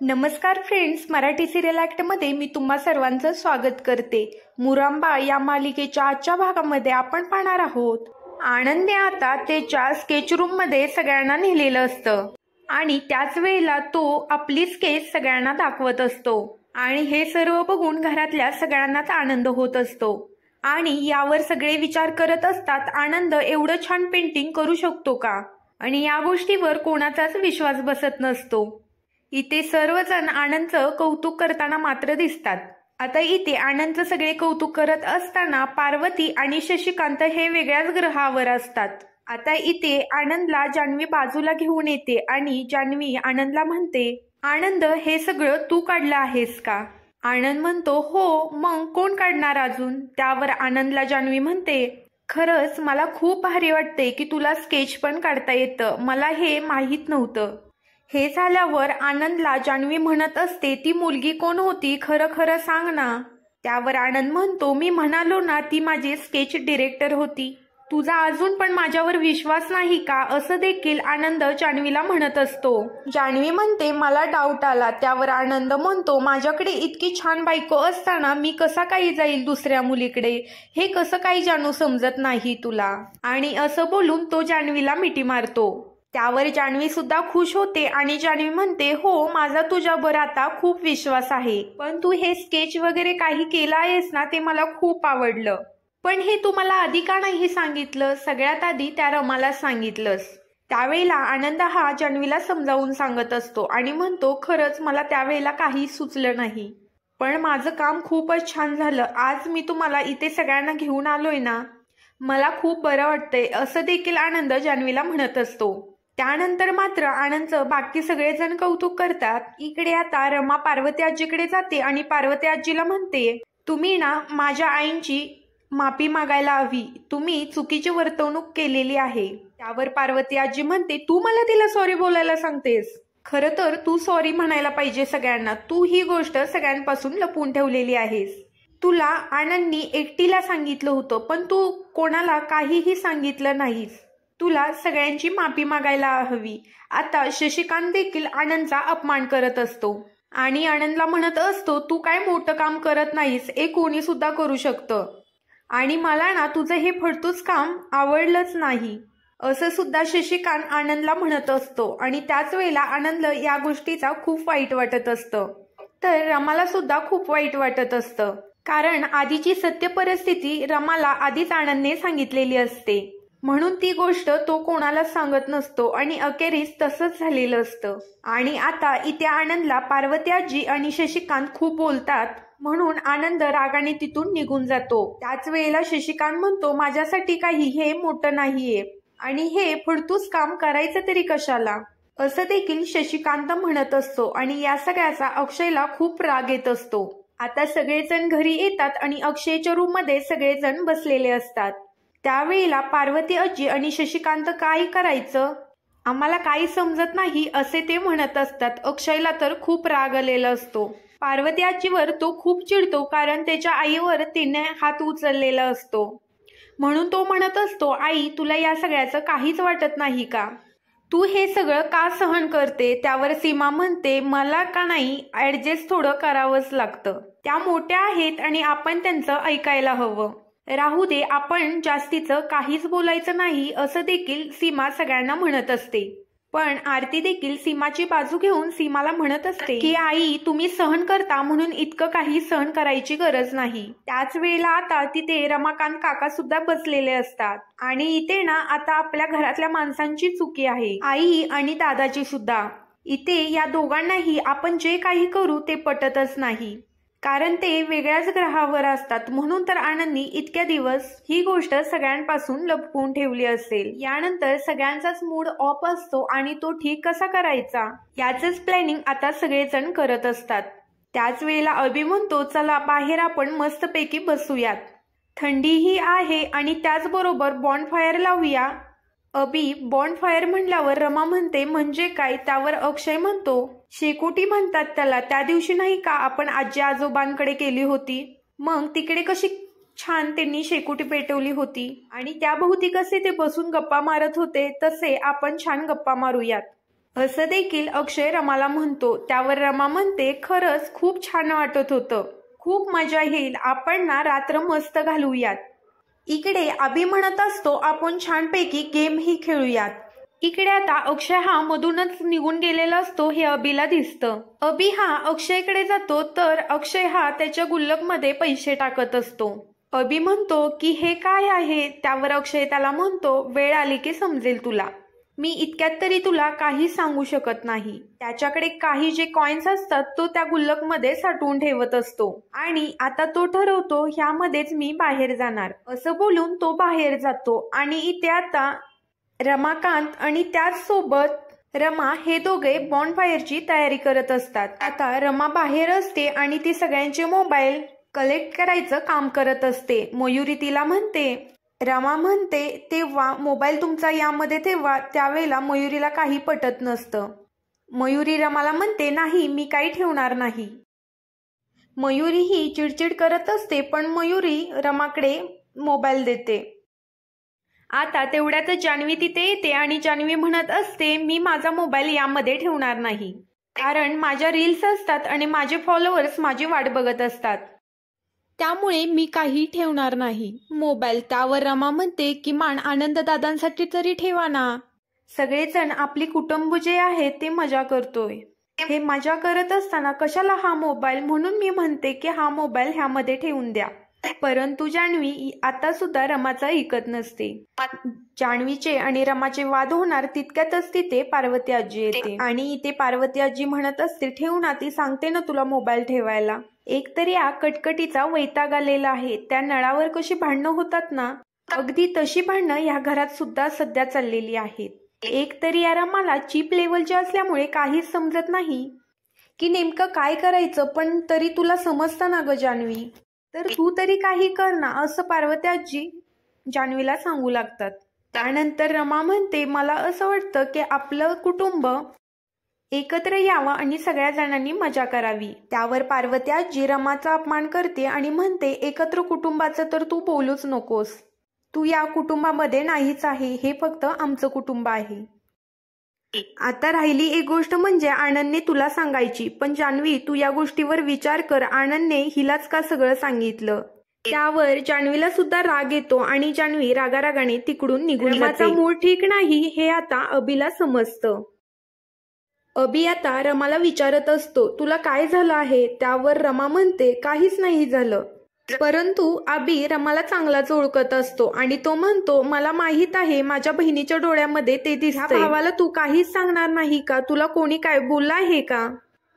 नमस्कार friends, Marathi serial ॲक्टमध्ये मी तुम्हा सर्वांचं स्वागत करते। मुरांबा या मालिकेच्या आजच्या भागामध्ये आपण पाहणार आहोत आनंदने आता त्याच्या स्केच रूममध्ये सगळ्यांना नेलेलं असतं आणि त्याच वेळेला तो आपली स्केच सगळ्यांना दाखवत असतो आणि हे सर्व बघून घरातल्या सगळ्यांनाच आनंद होत असतो आणि यावर सगळे विचार करत असतात, आनंद एवढं छान पेंटिंग करू शकतो का? आणि या गोष्टीवर कोणाचाच विश्वास बसत नसतो। इथे सर्वजण आनंदचं कौतुक करताना मात्र दिसतात। आता इथे आनंदचं सगळे कौतुक करत असताना पार्वती आणि शशिकांत हे वेगळ्याच ग्रहावर असतात। आता इथे आनंदला जान्हवी बाजूला घेऊन येते आणि जान्हवी आनंदला म्हणते, आनंद हे सगळं तू काढलं आहेस का? आनंद म्हणतो, हो, मग कोण काढणार अजून? त्यावर आनंदला जान्हवी म्हणते, खरंच मला खूप भारी वाटते की तुला स्केच पण काढता येतं, मला हे माहीत नव्हतं। हे झाल्यावर आनंदला जान्हवी म्हणत असते, ती मुलगी कोण होती, खरं खरं सांग ना। त्यावर आनंद म्हणतो, मी म्हणालो ना, ती माझी स्केच डिरेक्टर होती। तुझा अजून पण माझ्यावर विश्वास नाही का? असं देखील आनंद जान्हवीला म्हणत असतो। जान्हवी म्हणते, मला डाऊट आला। त्यावर आनंद म्हणतो, माझ्याकडे इतकी छान बायको असताना मी कसा काही जाईल दुसऱ्या मुलीकडे? हे कसं काही जानू समजत नाही तुला? आणि असं बोलून तो जान्हवीला मिठी मारतो। त्यावर जान्हवी सुद्धा खुश होते आणि जान्हवी म्हणते, हो, माझा तुझ्यावर आता खूप विश्वास आहे, पण तू हे स्केच वगैरे काही केलं आहेस ना, ते मला खूप आवडलं। पण हे तू मला आधी का नाही सांगितलं? सगळ्यात आधी त्या रमाला सांगितलंस। त्यावेळेला आनंद हा जान्हवीला समजावून सांगत असतो आणि म्हणतो, खरंच मला त्यावेळेला काही सुचलं नाही, पण माझं काम खूपच छान झालं। आज मी तुम्हाला इथे सगळ्यांना घेऊन आलोय ना, मला खूप बरं वाटतंय, असं देखील आनंद जान्हवीला म्हणत असतो। त्यानंतर मात्र आनंदचं बाकी सगळेजण कौतुक करतात। इकडे आता रमा पार्वती आजीकडे जाते आणि पार्वती आजीला म्हणते, तुम्ही ना माझ्या आईंची माफी मागायला हवी, तुम्ही चुकीची वर्तवणूक केलेली आहे। त्यावर पार्वती आजी म्हणते, तू मला तिला सॉरी बोलायला सांगतेस? खरं तर तू सॉरी म्हणायला पाहिजे सगळ्यांना, तू ही गोष्ट सगळ्यांपासून लपवून ठेवलेली आहेस। तुला आनंदनी एकटीला सांगितलं होतं, पण तू कोणाला काहीही सांगितलं नाहीस। तुला सगळ्यांची माफी मागायला हवी। आता शशिकांत देखील आनंदचा अपमान करत असतो आणि आनंदला म्हणत असतो, तू काय मोठं काम करत नाहीस, हे कोणी सुद्धा करू शकतं आणि मला ना तुझं हे फडतूस काम आवडलंच नाही, असं सुद्धा शशिकांत आनंदला म्हणत असतो। आणि त्याच वेळेला आनंदला या गोष्टीचा खूप वाईट वाटत असतं, तर रमाला सुद्धा खूप वाईट वाटत असतं, कारण आधीची सत्य परिस्थिती रमाला आधीच आनंदने सांगितलेली असते, म्हणून ती गोष्ट तो कोणाला सांगत नसतो आणि अखेरीस तसंच झालेलं असतं। आणि आता इथे आनंदला पार्वती आजी आणि शशिकांत खूप बोलतात, म्हणून आनंद रागाने तिथून निघून जातो। त्याच वेळेला शशिकांत म्हणतो, माझ्यासाठी काही हे मोठं नाहीये आणि हे फडतूस काम करायचं तरी कशाला, असं देखील शशिकांत म्हणत असतो। आणि या सगळ्याचा अक्षयला खूप राग येत असतो। आता सगळेजण घरी येतात आणि अक्षयच्या रूम मध्ये सगळेजण बसलेले असतात। त्यावेळेला पार्वती आजी आणि शशिकांत काय करायचं, आम्हाला काही समजत नाही, असे ते म्हणत असतात। अक्षयला तर खूप राग आलेला असतो। पार्वती आजीवर तो खूप चिडतो, कारण त्याच्या आईवर तिने हात उचललेला असतो, म्हणून तो म्हणत असतो, आई, तुला या सगळ्याचं काहीच वाटत नाही का? तू हे सगळं का सहन करते? त्यावर सीमा म्हणते, मला का नाही, ऍडजस्ट थोडं करावंच लागतं, त्या मोठ्या आहेत आणि आपण त्यांचं ऐकायला हवं। राहू दे, आपण जास्तीचं काहीच बोलायचं नाही, असं देखील सीमा सगळ्यांना म्हणत असते। पण आरती देखील सीमाची बाजू घेऊन सीमाला म्हणत असते की आई, तुम्ही सहन करता म्हणून इतकं काही सहन करायची गरज नाही। त्याच वेळेला आता तिथे रमाकांत काका सुद्धा बसलेले असतात आणि इथे ना आता आपल्या घरातल्या माणसांची चुकी आहे, आई आणि दादाची सुद्धा। इथे या दोघांनाही आपण जे काही करू ते पटतच नाही, कारण ते वेगळ्याच ग्रहावर असतात, म्हणून तर आनंदनी इतक्या दिवस ही गोष्ट सगळ्यांपासून लपवून ठेवली असेल। यानंतर सगळ्यांचाच मूड ऑफ असतो आणि तो ठीक कसा करायचा याचंच प्लॅनिंग आता सगळेजण करत असतात। त्याच वेळेला अभि म्हणतो, चला बाहेर आपण मस्तपैकी बसूयात, थंडीही आहे आणि त्याचबरोबर बॉन्डफायर लावूया। अभि बॉन्डफायर म्हणल्यावर रमा म्हणते, म्हणजे काय? त्यावर अक्षय म्हणतो, शेकोटी म्हणतात त्याला, त्या दिवशी नाही का आपण आजी आजोबांकडे केली होती, मग तिकडे कशी छान त्यांनी शेकोटी पेटवली होती आणि त्याभोवती कसे ते बसून गप्पा मारत होते, तसे आपण छान गप्पा मारूयात। असं देखील अक्षय रमाला म्हणतो. त्यावर रमा म्हणते, खरंच खूप छान वाटत होतं, खूप मजा येईल, आपण ना रात्र मस्त घालवूयात. इकडे अभि म्हणत असतो, आपण छानपैकी गेमही खेळूयात. इकडे आता अक्षय हा मधूनच निघून गेलेला असतो हे अभिला दिसतं. अभि हा अक्षयकडे जातो तर अक्षय हा त्याच्या गुल्लकमध्ये पैसे टाकत असतो. अभि म्हणतो की हे काय आहे. त्यावर अक्षय त्याला म्हणतो, वेळ आली की समजेल तुला, मी इतक्यात तरी तुला काही सांगू शकत नाही. त्याच्याकडे काही जे कॉइन्स असतात तो त्या गुल्लकमध्ये साठवून ठेवत असतो आणि आता तो ठरवतो ह्यामध्येच मी बाहेर जाणार. असं बोलून तो बाहेर जातो आणि इथे आता रमाकांत आणि त्याच सोबत रमा हे दोघे बॉन्डफायरची तयारी करत असतात. आता रमा बाहेर असते आणि ती सगळ्यांचे मोबाईल कलेक्ट करायचं काम करत असते. मयुरी तिला म्हणते, रमा म्हणते तेव्हा मोबाईल तुमचा यामध्ये ठेवा. त्यावेळेला मयुरीला काही पटत नसतं. मयुरी रमाला म्हणते, नाही मी काही ठेवणार नाही. मयुरी ही चिडचिड करत असते पण मयुरी रमाकडे मोबाईल देते. आता तेवढ्यातच जान्हवी तिथे येते आणि जान्हवी म्हणत असते, मी माझा मोबाईल यामध्ये ठेवणार नाही, कारण माझ्या रील्स असतात आणि माझे फॉलोअर्स माझी वाट बघत असतात, त्यामुळे मी काही ठेवणार नाही मोबाईल. त्यावर रमा म्हणते, किमान आनंद दादांसाठी तरी ठेवा ना, सगळेजण आपली कुटुंब जे आहे ते मजा करतोय, हे मजा करत असताना कशाला हा मोबाईल, म्हणून मी म्हणते की हा मोबाईल ह्यामध्ये ठेवून द्या. परंतु जान्हवी आता सुद्धा रमाचा ऐकत नसते. जान्हवीचे आणि रमाचे वाद होणार तितक्यातच तिथे पार्वती आजी येते आणि इथे पार्वती आजी म्हणत असते, ठेव ना, ती सांगते ना तुला मोबाईल ठेवायला. एकतरी या कटकटीचा वैताग आलेला आहे. त्या नळावर कशी भांडणं होतात ना, अगदी तशी भांडणं या घरात सुद्धा सध्या चाललेली आहेत. एकतरी या रमाला चीप लेवलची असल्यामुळे काहीच समजत नाही की नेमकं काय करायचं. पण तरी तुला समजतं ना ग जान्हवी, तर तू तरी काही कर ना, असं पार्वती आजी जान्हवीला सांगू लागतात. त्यानंतर रमा म्हणते, मला असं वाटतं की आपलं कुटुंब एकत्र यावं आणि सगळ्या जणांनी मजा करावी. त्यावर पार्वती आजी रमाचा अपमान करते आणि म्हणते, एकत्र कुटुंबाचं तर तू बोलूच नकोस, तू या कुटुंबामध्ये नाहीच आहे, हे फक्त आमचं कुटुंब आहे. आता राहिली एक गोष्ट म्हणजे आनंदने तुला सांगायची, पण जान्हवी तू या गोष्टीवर विचार कर, आनंदने हिलाच का सगळं सांगितलं. त्यावर जान्हवीला सुद्धा राग येतो आणि जान्हवी रागारागाने तिकडून निघून जाते. रमाचा मूड ठीक नाही हे आता अभिला समजतं. अभि आता रमाला विचारत असतो, तुला काय झालं आहे. त्यावर रमा म्हणते, काहीच नाही झालं. परंतु अभि रमाला चांगलाच ओळखत असतो आणि तो म्हणतो, मला माहित आहे माझ्या बहिणीच्या डोळ्यामध्ये ते दिसतंय, भावाला तू काहीच सांगणार नाही का, तुला कोणी काय बोललं आहे का.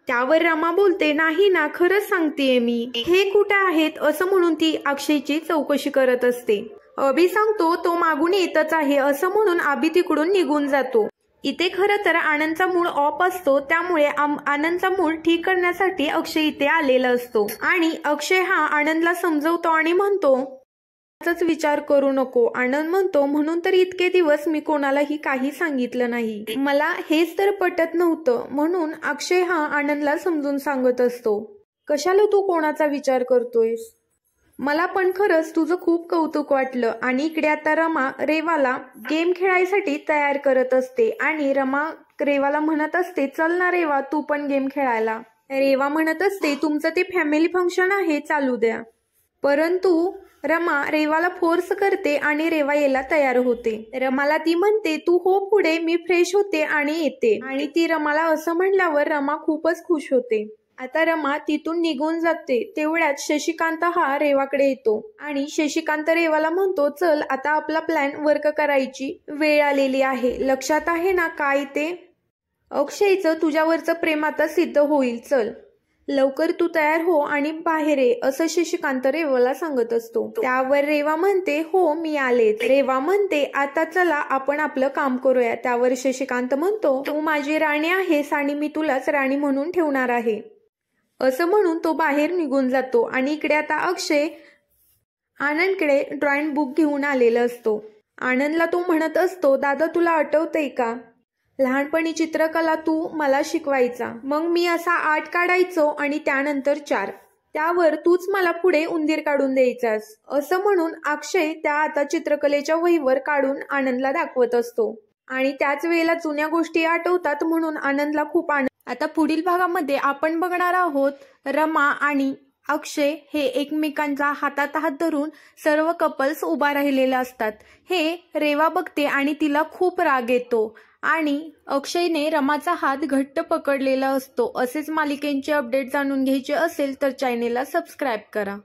त्यावर रमा बोलते, नाही ना, खरंच सांगतेय मी, हे कुठे आहेत, असं म्हणून ती अक्षयची चौकशी करत असते. अभि सांगतो, तो मागून येतच आहे, असं म्हणून अभि तिकडून निघून जातो. इथे खरं तर आनंदचा मूड ऑफ असतो, त्यामुळे आनंदचा मूड ठीक करण्यासाठी अक्षय इथे आलेला असतो आणि अक्षय हा आनंदला समजवतो आणि म्हणतो, विचार करू नको. आनंद म्हणतो, म्हणून तर इतके दिवस मी कोणालाही काही सांगितलं नाही, मला हेच तर पटत नव्हतं. म्हणून अक्षय हा आनंदला समजून सांगत असतो, कशाला तू कोणाचा विचार करतोयस, मला पण खरंच तुझं खूप कौतुक वाटलं. आणि इकडे आता रमा रेवाला गेम खेळायसाठी तयार करत असते आणि रमा रेवाला म्हणत असते, चल ना रेवा तू पण गेम खेळायला. रेवा म्हणत असते, तुमचं ते फॅमिली फंक्शन आहे, चालू द्या. परंतु रमा रेवाला फोर्स करते आणि रेवा यायला तयार होते. रमाला ती म्हणते, तू हो पुढे, मी फ्रेश होते आणि येते. आणि ती रमाला असं म्हणल्यावर रमा खूपच खुश होते. आता रमा तिथून निघून जाते. तेवढ्यात शशिकांत हा रेवाकडे येतो आणि शशिकांत रेवाला म्हणतो, चल आता आपला प्लॅन वर्क करायची वेळ आलेली आहे, लक्षात आहे ना काय ते, अक्षयचं तुझ्यावरचं प्रेम आता सिद्ध होईल, चल लवकर तू तयार हो आणि बाहेर ये, असं शशिकांत रेवाला सांगत असतो. त्यावर रेवा म्हणते, हो मी आलेच. रेवा म्हणते, आता चला आपण आपलं काम करूया. त्यावर शशिकांत म्हणतो, तू माझी राणी आहेस आणि मी तुलाच राणी म्हणून ठेवणार आहे, असं म्हणून तो बाहेर निघून जातो. आणि इकडे आता अक्षय आनंदकडे ड्रॉइंग बुक घेऊन आलेला असतो. आनंदला तो म्हणत असतो, दादा तुला आठवतंय का, लहानपणी चित्रकला तू मला शिकवायचा, मग मी असा 8 काढायचो आणि त्यानंतर 4, त्यावर तूच मला पुढे उंदीर काढून द्यायचास. असं म्हणून अक्षय त्या आता चित्रकलेच्या वहीवर काढून आनंदला दाखवत असतो आणि त्याच वेळेला जुन्या गोष्टी आठवतात म्हणून आनंदला खूप आनंद. आता पुढील भागामध्ये आपण बघणार आहोत रमा आणि अक्षय हे एकमेकांचा हातात हात धरून सर्व कपल्स उभा राहिलेले असतात. हे रेवा बघते आणि तिला खूप राग येतो आणि अक्षयने रमाचा हात घट्ट पकडलेला असतो. असेच मालिकेचे अपडेट जाणून घ्यायचे असेल तर चॅनेलला सबस्क्राईब करा.